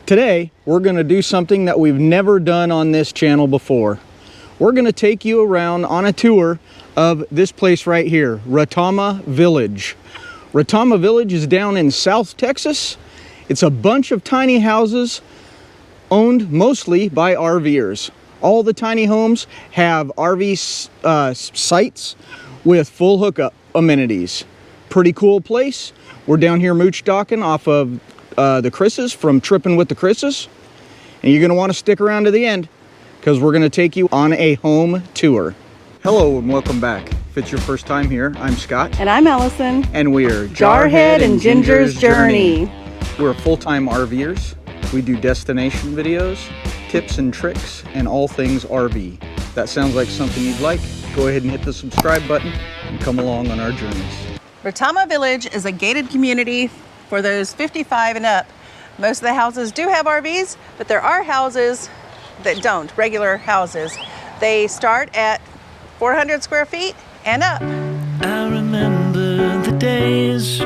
Today, we're going to do something that we've never done on this channel before. We're going to take you around on a tour of this place right here, Retama Village. Retama Village is down in South Texas. It's a bunch of tiny houses owned mostly by RVers. All the tiny homes have RV sites with full hookup amenities. Pretty cool place. We're down here mooch docking off of the Chris's from Tripping with the Chris's. And you're going to want to stick around to the end because we're going to take you on a home tour. Hello and welcome back. If it's your first time here, I'm Scott. And I'm Allison. And we're Jarhead and Ginger's Journey. We're full-time RVers. We do destination videos, tips and tricks, and all things RV. If that sounds like something you'd like, go ahead and hit the subscribe button and come along on our journeys. Retama Village is a gated community for those 55 and up. Most of the houses do have RVs, but there are houses that don't, regular houses. They start at 400 square feet and up. I remember the days,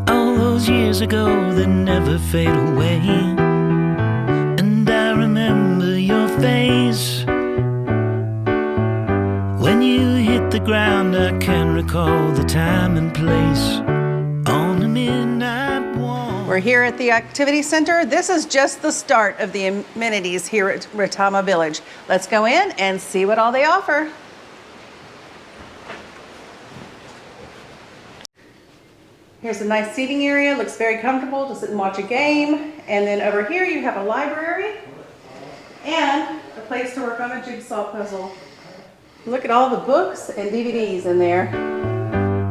all those years ago that never fade away. And I remember your face when you hit the ground. I can recall the time and place on a midnight walk. We're here at the activity center. This is just the start of the amenities here at Retama Village. Let's go in and see what all they offer. Here's a nice seating area. Looks very comfortable to sit and watch a game. And then over here you have a library and a place to work on a jigsaw puzzle. Look at all the books and DVDs in there.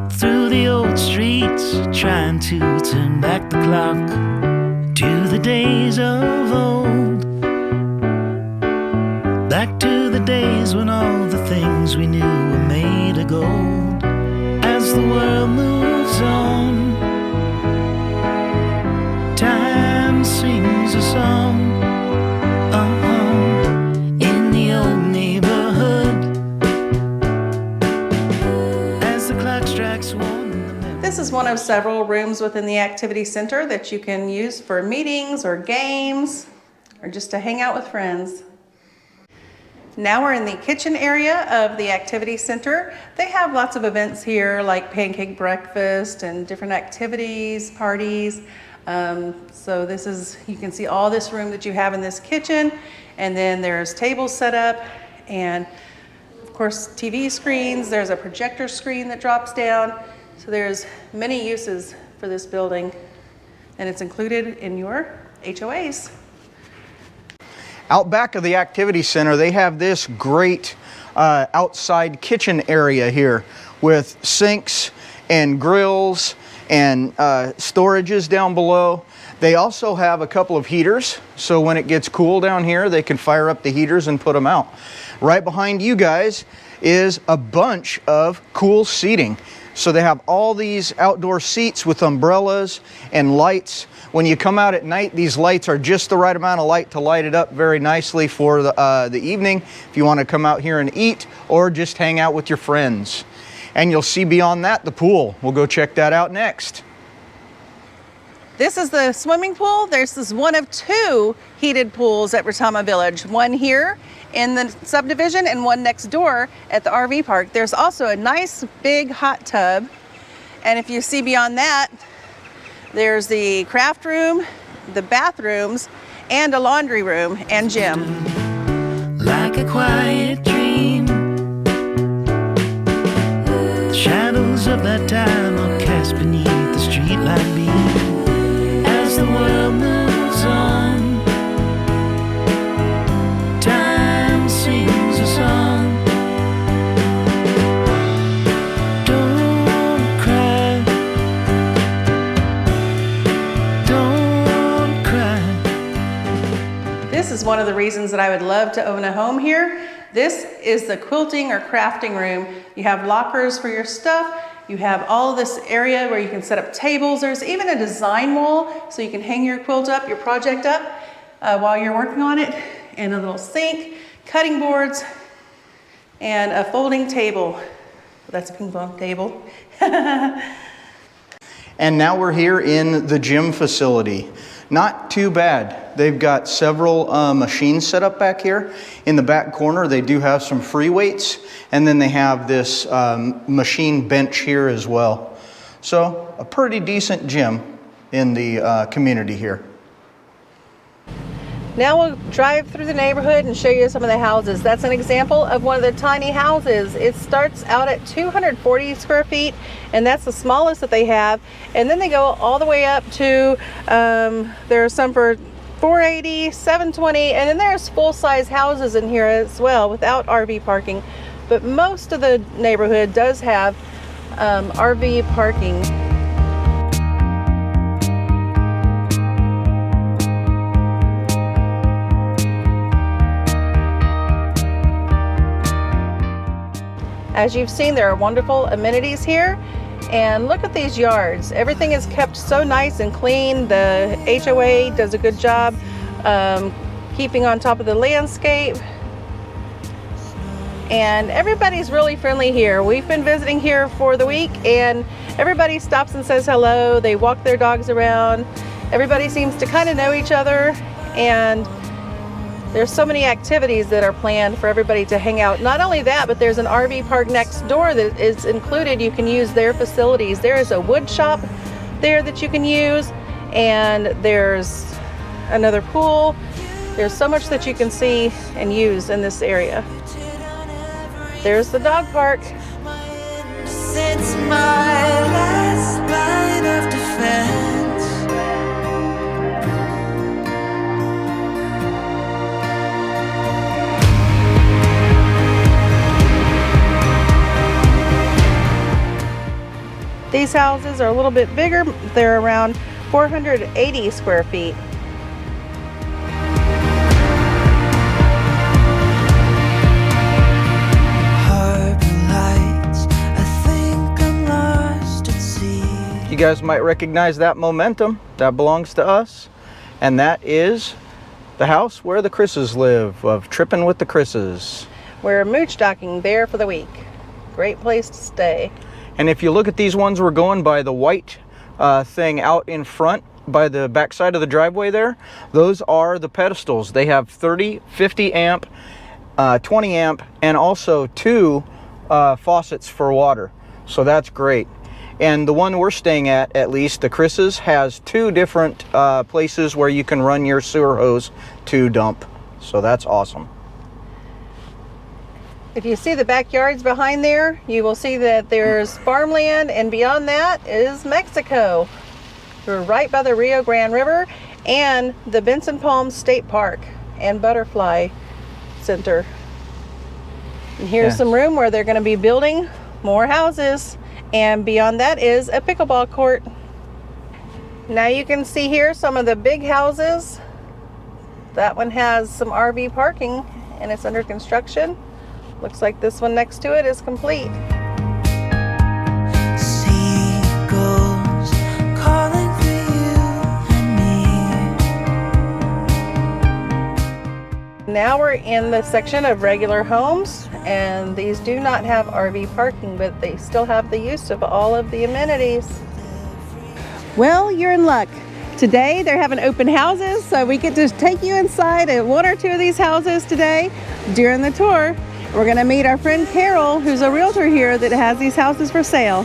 Through the old streets, trying to turn back the clock to the days of old. Back to the days when all the things we knew were made of gold. As the world moves on, time sings a song. In the old neighborhood, as the clock strikes one. This is one of several rooms within the activity center that you can use for meetings or games or just to hang out with friends. Now we're in the kitchen area of the activity center. They have lots of events here like pancake breakfast and different activities, parties. So this is, you can see all this room that you have in this kitchen, and then there's tables set up and of course TV screens. There's a projector screen that drops down. So there's many uses for this building, and it's included in your HOAs. Out back of the activity center, they have this great outside kitchen area here with sinks and grills and storages down below. They also have a couple of heaters, so when it gets cool down here, they can fire up the heaters and put them out. Right behind you guys is a bunch of cool seating. So they have all these outdoor seats with umbrellas and lights. When you come out at night, these lights are just the right amount of light to light it up very nicely for the evening if you want to come out here and eat or just hang out with your friends. And you'll see beyond that the pool. We'll go check that out next. This is the swimming pool. This is one of two heated pools at Retama Village. One here in the subdivision and one next door at the RV park. There's also a nice big hot tub. And if you see beyond that, there's the craft room, the bathrooms, and a laundry room and gym. Like a quiet dream, the shadows of that time are cast beneath the streetlight beam. As the world moves on, time sings a song. Don't cry, don't cry. This is one of the reasons that I would love to own a home here. This is the quilting or crafting room. You have lockers for your stuff. You have all of this area where you can set up tables. There's even a design wall so you can hang your quilt up, your project up while you're working on it. And a little sink, cutting boards, and a folding table. That's a ping pong table. And now we're here in the gym facility. Not too bad. They've got several machines set up back here. In the back corner, they do have some free weights, and then they have this machine bench here as well. So a pretty decent gym in the community here. Now we'll drive through the neighborhood and show you some of the houses. That's an example of one of the tiny houses. It starts out at 240 square feet, and that's the smallest that they have. And then they go all the way up to, there are some for 480, 720, and then there's full-size houses in here as well without RV parking. But most of the neighborhood does have RV parking. As you've seen, there are wonderful amenities here, and look at these yards. Everything is kept so nice and clean. The HOA does a good job keeping on top of the landscape, and everybody's really friendly here. We've been visiting here for the week, and everybody stops and says hello. They walk their dogs around. Everybody seems to kind of know each other, and there's so many activities that are planned for everybody to hang out. Not only that, but there's an RV park next door that is included. You can use their facilities. There is a wood shop there that you can use, and there's another pool. There's so much that you can see and use in this area. There's the dog park. It's my last line of defense. These houses are a little bit bigger. They're around 480 square feet. You guys might recognize that momentum. That belongs to us. And that is the house where the Chris's live, of Trippin' with the Chris's. We're mooch docking there for the week. Great place to stay. And if you look at these ones, we're going by the white thing out in front by the back side of the driveway there. Those are the pedestals. They have 30, 50 amp, 20 amp, and also 2 faucets for water. So that's great. And the one we're staying at least, the Chris's, has 2 different places where you can run your sewer hose to dump. So that's awesome. If you see the backyards behind there, you will see that there's farmland, and beyond that is Mexico. We're right by the Rio Grande River and the Benson Palms State Park and Butterfly Center. And here's some room where they're going to be building more houses, and beyond that is a pickleball court. Now you can see here some of the big houses. That one has some RV parking and it's under construction. Looks like this one next to it is complete. Seagulls calling for you and me. Now we're in the section of regular homes, and these do not have RV parking, but they still have the use of all of the amenities. Well, you're in luck. Today they're having open houses, so we get to take you inside at 1 or 2 of these houses today during the tour. We're going to meet our friend Carol, who's a realtor here that has these houses for sale.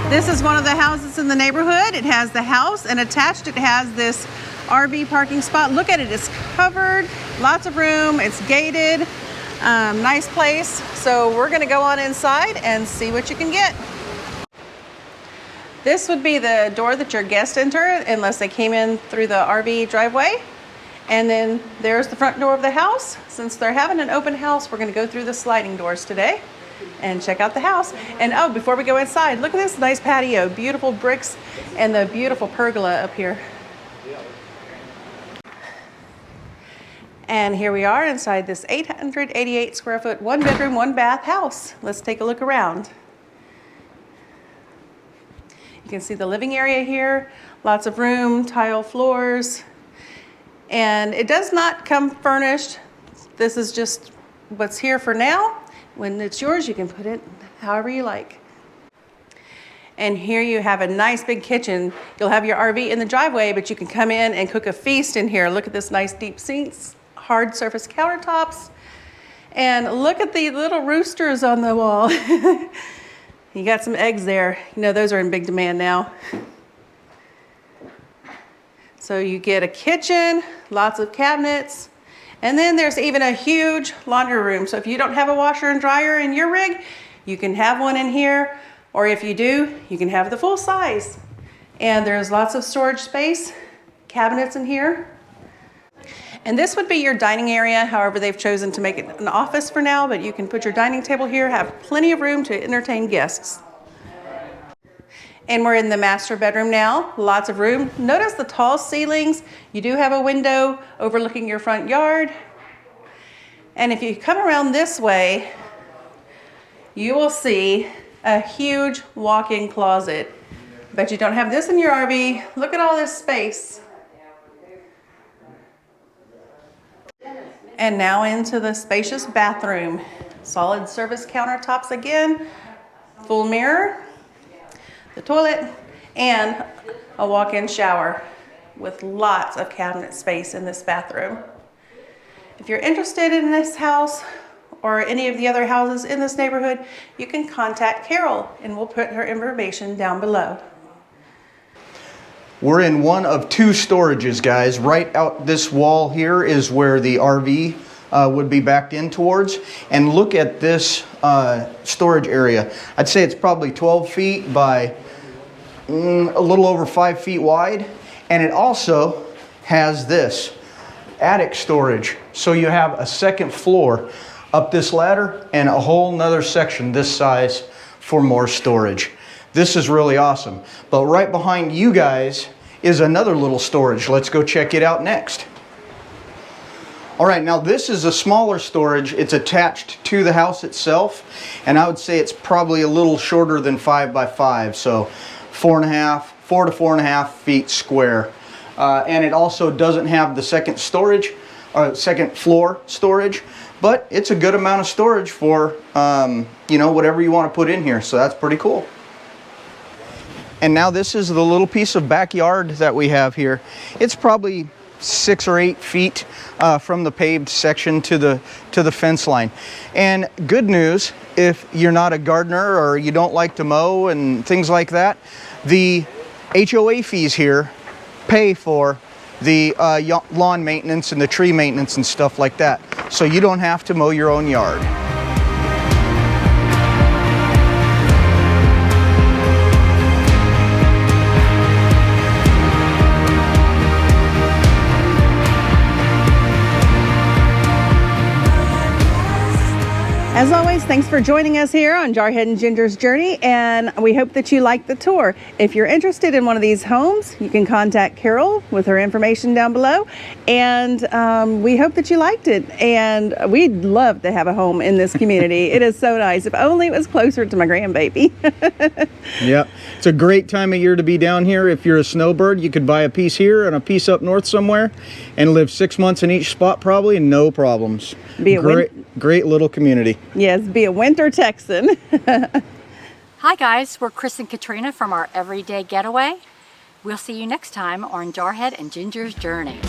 This is one of the houses in the neighborhood. It has the house, and attached it has this RV parking spot. Look at it, it's covered, lots of room, it's gated. Nice place. So we're gonna go on inside and see what you can get. This would be the door that your guests enter unless they came in through the RV driveway. And then there's the front door of the house. Since they're having an open house, we're gonna go through the sliding doors today and check out the house. And oh, before we go inside, look at this nice patio, beautiful bricks, and the beautiful pergola up here. And here we are inside this 888 square foot, 1 bedroom, 1 bath house. Let's take a look around. You can see the living area here, lots of room, tile floors, And it does not come furnished. This is just what's here for now. When it's yours, you can put it however you like. And here you have a nice big kitchen. You'll have your RV in the driveway, but you can come in and cook a feast in here. Look at this nice deep sinks, hard surface countertops. And look at the little roosters on the wall. You got some eggs there. You know, those are in big demand now. So you get a kitchen, lots of cabinets, and then there's even a huge laundry room. So if you don't have a washer and dryer in your rig, you can have one in here, or if you do, you can have the full size. And there's lots of storage space, cabinets in here. And this would be your dining area. However, they've chosen to make it an office for now, but you can put your dining table here, have plenty of room to entertain guests. And we're in the master bedroom now, lots of room. Notice the tall ceilings. You do have a window overlooking your front yard. And if you come around this way, you will see a huge walk-in closet. Bet you don't have this in your RV. Look at all this space. And now into the spacious bathroom. Solid surface countertops again, full mirror, the toilet, and a walk-in shower with lots of cabinet space in this bathroom. If you're interested in this house or any of the other houses in this neighborhood, you can contact Carol and we'll put her information down below. We're in one of two storages, guys. Right out this wall here is where the RV would be backed in towards. And look at this storage area. I'd say it's probably 12 feet by a little over 5 feet wide. And it also has this attic storage. So you have a second floor up this ladder and a whole nother section this size for more storage. This is really awesome. But right behind you guys is another little storage. Let's go check it out next. All right, now this is a smaller storage. It's attached to the house itself, and I would say it's probably a little shorter than 5 by 5, so 4 to 4.5 feet square. And it also doesn't have the second storage, second floor storage, but it's a good amount of storage for you know, whatever you want to put in here. So that's pretty cool. And now this is the little piece of backyard that we have here. It's probably 6 or 8 feet from the paved section to the fence line. And good news, if you're not a gardener or you don't like to mow and things like that, the HOA fees here pay for the lawn maintenance and the tree maintenance and stuff like that. So you don't have to mow your own yard. As always, thanks for joining us here on Jarhead and Ginger's Journey, and we hope that you like the tour. If you're interested in one of these homes, you can contact Carol with her information down below, and we hope that you liked it, and we'd love to have a home in this community. It is so nice. If only it was closer to my grandbaby. Yep, it's a great time of year to be down here. If you're a snowbird, you could buy a piece here and a piece up north somewhere and live 6 months in each spot probably, and no problems. Great little community. Yes, be a winter Texan. Hi guys, we're Chris and Katrina from our Everyday Getaway. We'll see you next time on Jarhead and Ginger's Journey.